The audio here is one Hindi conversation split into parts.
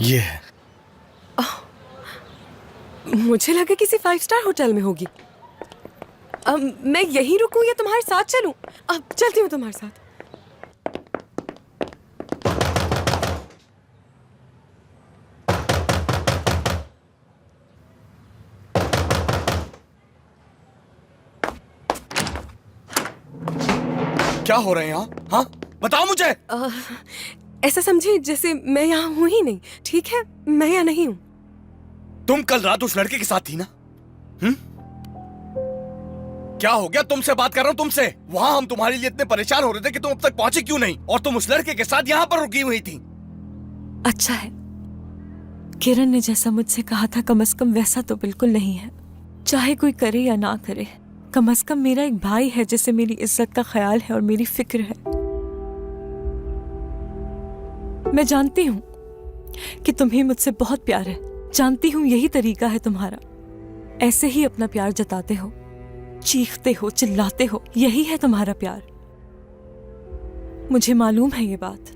ये है। मुझे लगा किसी 5 स्टार होटल में होगी। मैं यहीं रुकूं या तुम्हारे साथ चलूं? अब चलती हूँ तुम्हारे साथ। क्या हो रहा है यहाँ? हाँ, बताओ मुझे। ऐसा समझे जैसे मैं यहाँ हूँ ही नहीं। ठीक है, मैं यहाँ नहीं हूँ। तुम कल रात उस लड़के के साथ थी ना? क्या हो गया? तुमसे बात कर रहा हूँ, तुमसे। वहां हम तुम्हारे लिए इतने परेशान हो रहे थे कि तुम अब तक पहुंचे क्यों नहीं, और तुम उस लड़के के साथ यहाँ पर रुकी हुई थी। अच्छा है, किरण ने जैसा मुझसे कहा था कम से कम वैसा तो बिल्कुल नहीं है। चाहे कोई करे या ना करे, कम से कम मेरा एक भाई है जिसे मेरी इज्जत का ख्याल है और मेरी फिक्र है। मैं जानती हूं कि तुम्हें मुझसे बहुत प्यार है, जानती हूं यही तरीका है तुम्हारा। ऐसे ही अपना प्यार जताते हो, चीखते हो, चिल्लाते हो, यही है तुम्हारा प्यार। मुझे मालूम है ये बात।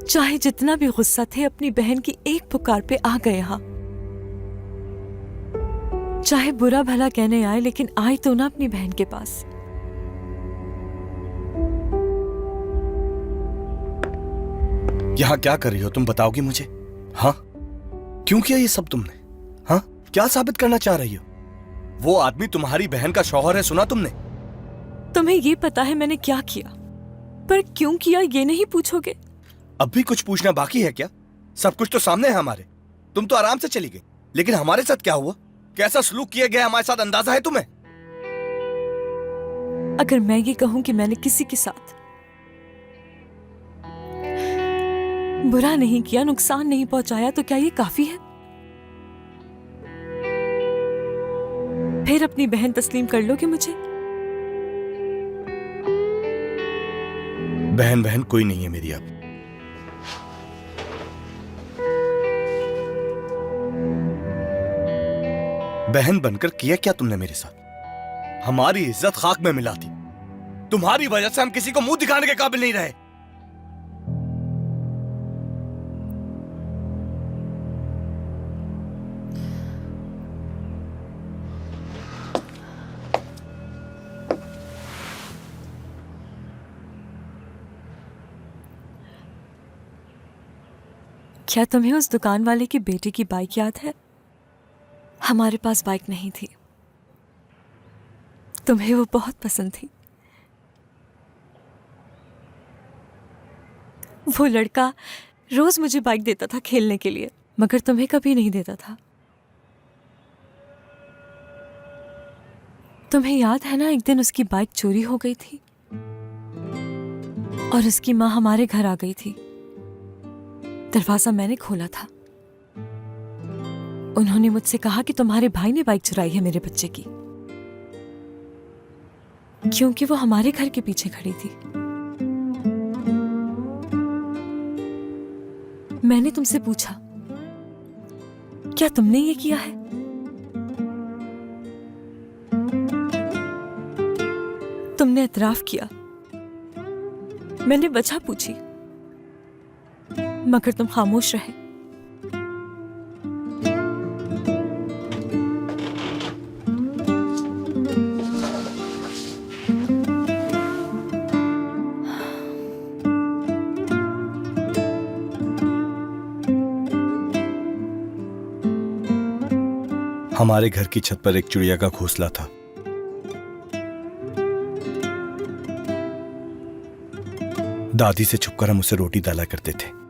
चाहे जितना भी गुस्सा थे, अपनी बहन की एक पुकार पे आ गए यहां। चाहे बुरा भला कहने आए, लेकिन आए तो ना अपनी बहन के पास। यहाँ क्या कर रही हो तुम, बताओगी मुझे? हाँ, क्यों किया ये सब तुमने? हाँ, क्या साबित करना चाह रही हो? वो आदमी तुम्हारी बहन का शौहर है, सुना तुमने? तुम्हें ये पता है मैंने क्या किया, पर क्यों किया ये नहीं पूछोगे? अब भी कुछ पूछना बाकी है क्या? सब कुछ तो सामने है हमारे। तुम तो आराम से चली गई, लेकिन हमारे साथ क्या हुआ, कैसा सलूक किया गया हमारे साथ, अंदाजा है तुम्हें? अगर मैं ये कहूं कि मैंने किसी के साथ बुरा नहीं किया, नुकसान नहीं पहुंचाया, तो क्या ये काफी है? फिर अपनी बहन तस्लीम कर लोगे मुझे? बहन बहन कोई नहीं है मेरी अब। बहन बनकर किया क्या तुमने मेरे साथ? हमारी इज्जत खाक में मिलाती। तुम्हारी वजह से हम किसी को मुंह दिखाने के काबिल नहीं रहे। क्या तुम्हें उस दुकान वाले की बेटी की बाइक याद है? हमारे पास बाइक नहीं थी, तुम्हें वो बहुत पसंद थी। वो लड़का रोज मुझे बाइक देता था खेलने के लिए, मगर तुम्हें कभी नहीं देता था। तुम्हें याद है ना, एक दिन उसकी बाइक चोरी हो गई थी और उसकी माँ हमारे घर आ गई थी। दरवाजा मैंने खोला था। उन्होंने मुझसे कहा कि तुम्हारे भाई ने बाइक चुराई है मेरे बच्चे की, क्योंकि वो हमारे घर के पीछे खड़ी थी। मैंने तुमसे पूछा, क्या तुमने ये किया है? तुमने एतराफ किया। मैंने वजह पूछी, मगर तुम खामोश रहे। हमारे घर की छत पर एक चिड़िया का घोंसला था। दादी से छुपकर हम उसे रोटी डाला करते थे।